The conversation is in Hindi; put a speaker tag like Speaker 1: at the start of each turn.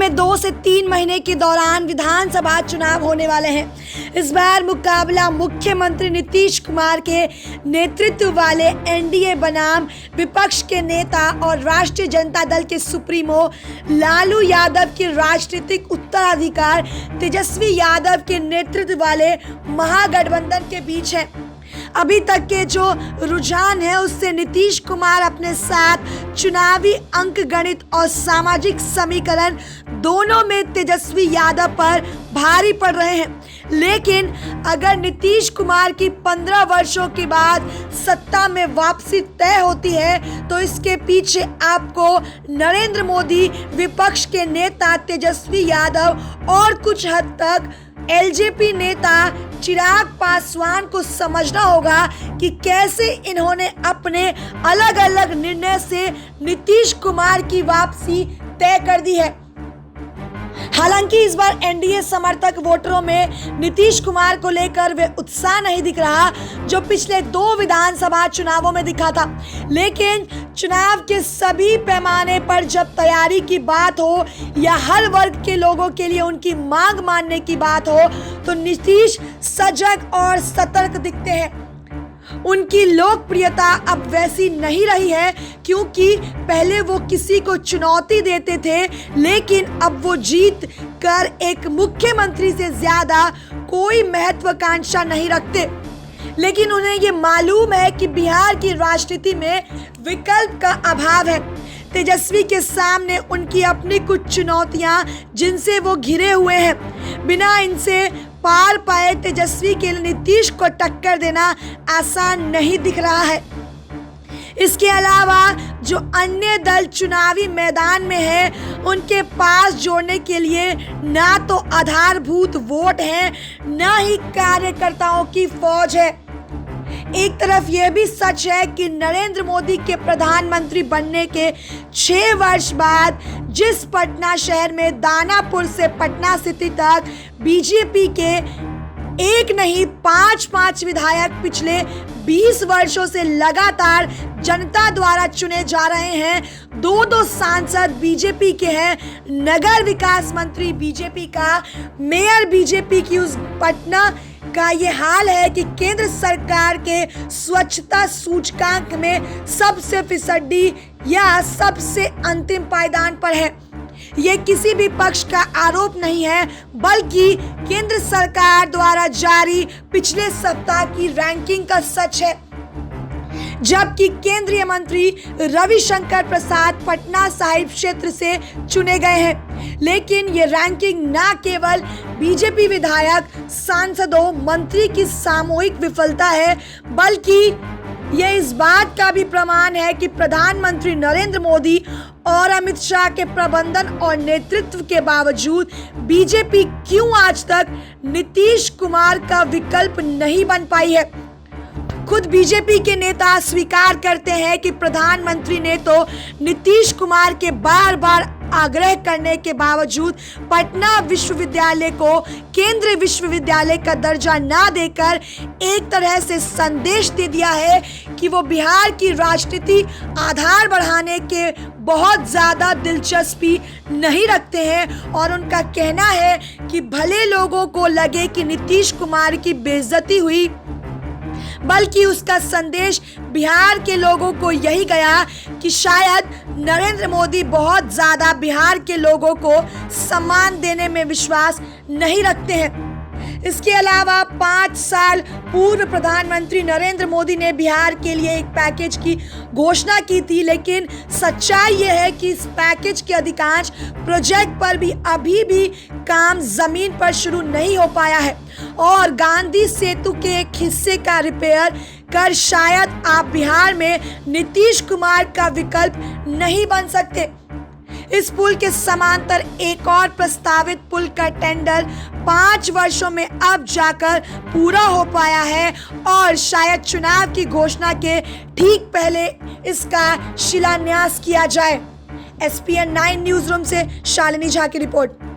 Speaker 1: में 2 से 3 महीने के दौरान विधानसभा चुनाव होने वाले हैं। इस बार मुकाबला मुख्यमंत्री नीतीश कुमार के नेतृत्व वाले एनडीए बनाम विपक्ष के नेता और राष्ट्रीय जनता दल के सुप्रीमो लालू यादव के राजनीतिक उत्तराधिकार तेजस्वी यादव के नेतृत्व वाले महागठबंधन के बीच है। अभी तक के जो रुझान है उससे नीतीश कुमार अपने साथ चुनावी अंकगणित और सामाजिक समीकरण दोनों में तेजस्वी यादव पर भारी पड़ रहे हैं। लेकिन अगर नीतीश कुमार की 15 वर्षों के बाद सत्ता में वापसी तय होती है तो इसके पीछे आपको नरेंद्र मोदी, विपक्ष के नेता तेजस्वी यादव और कुछ हद तक एलजेपी नेता चिराग पासवान को समझना होगा कि कैसे इन्होंने अपने अलग अलग निर्णय से नीतीश कुमार की वापसी तय कर दी है। हालांकि इस बार एनडीए समर्थक वोटरों में नीतीश कुमार को लेकर वे उत्साह नहीं दिख रहा जो पिछले 2 विधानसभा चुनावों में दिखा था। लेकिन चुनाव के सभी पैमाने पर जब तैयारी की बात हो या हर वर्ग के लोगों के लिए उनकी मांग मानने की बात हो तो नीतीश सजग और सतर्क दिखते हैं। उनकी लोकप्रियता अब वैसी नहीं रही है क्योंकि पहले वो किसी को चुनौती देते थे, लेकिन अब वो जीत कर एक मुख्यमंत्री से ज्यादा कोई महत्वाकांक्षा नहीं रखते। लेकिन उन्हें ये मालूम है कि बिहार की राजनीति में विकल्प का अभाव है। तेजस्वी के सामने उनकी अपनी कुछ चुनौतियां जिनसे वो घिरे हुए हैं। बिना इनसे पार पाए तेजस्वी के लिए नीतीश को टक्कर देना आसान नहीं दिख रहा है। इसके अलावा जो अन्य दल चुनावी मैदान में हैं, उनके पास जोड़ने के लिए ना तो आधारभूत वोट है, ना ही कार्यकर्ताओं की फौज है। एक तरफ यह भी सच है कि नरेंद्र मोदी के प्रधानमंत्री बनने के 6 वर्ष बाद जिस पटना शहर में दानापुर से पटना सिटी तक बीजेपी के एक नहीं 5 विधायक पिछले 20 वर्षों से लगातार जनता द्वारा चुने जा रहे हैं। 2 सांसद बीजेपी के हैं, नगर विकास मंत्री बीजेपी का, मेयर बीजेपी की उस पटना का ये हाल है कि केंद्र सरकार के स्वच्छता सूचकांक में सबसे फिसड्डी या सबसे अंतिम पायदान पर है। ये किसी भी पक्ष का आरोप नहीं है बल्कि केंद्र सरकार द्वारा जारी पिछले सप्ताह की रैंकिंग का सच है। जबकि केंद्रीय मंत्री रविशंकर प्रसाद पटना साहिब क्षेत्र से चुने गए हैं। लेकिन ये रैंकिंग न केवल बीजेपी विधायक, सांसदों, मंत्री की सामूहिक विफलता है बल्कि यह इस बात का भी प्रमाण है कि प्रधानमंत्री नरेंद्र मोदी और अमित शाह के प्रबंधन और नेतृत्व के बावजूद बीजेपी क्यों आज तक नीतीश कुमार का विकल्प नहीं बन पाई है। खुद बीजेपी के नेता स्वीकार करते हैं कि प्रधानमंत्री ने तो नीतीश कुमार के बार बार आग्रह करने के बावजूद पटना विश्वविद्यालय को केंद्रीय विश्वविद्यालय का दर्जा ना देकर एक तरह से संदेश दे दिया है कि वो बिहार की राजनीति आधार बढ़ाने के बहुत ज्यादा दिलचस्पी नहीं रखते हैं। और उनका कहना है कि भले लोगों को लगे कि नीतीश कुमार की बेइज्जती हुई, बल्कि उसका संदेश बिहार के लोगों को यही गया कि शायद नरेंद्र मोदी बहुत ज्यादा बिहार के लोगों को सम्मान देने में विश्वास नहीं रखते हैं। इसके अलावा 5 साल पूर्व प्रधानमंत्री नरेंद्र मोदी ने बिहार के लिए एक पैकेज की घोषणा की थी, लेकिन सच्चाई यह है कि इस पैकेज के अधिकांश प्रोजेक्ट पर भी अभी भी काम जमीन पर शुरू नहीं हो पाया है और गांधी सेतु के एक हिस्से का रिपेयर कर शायद आप बिहार में नीतीश कुमार का विकल्प नहीं बन सकते। इस पुल के समांतर एक और प्रस्तावित पुल का टेंडर 5 वर्षों में अब जाकर पूरा हो पाया है और शायद चुनाव की घोषणा के ठीक पहले इसका शिलान्यास किया जाए। SPN 9 न्यूज रूम से शालिनी झा की रिपोर्ट।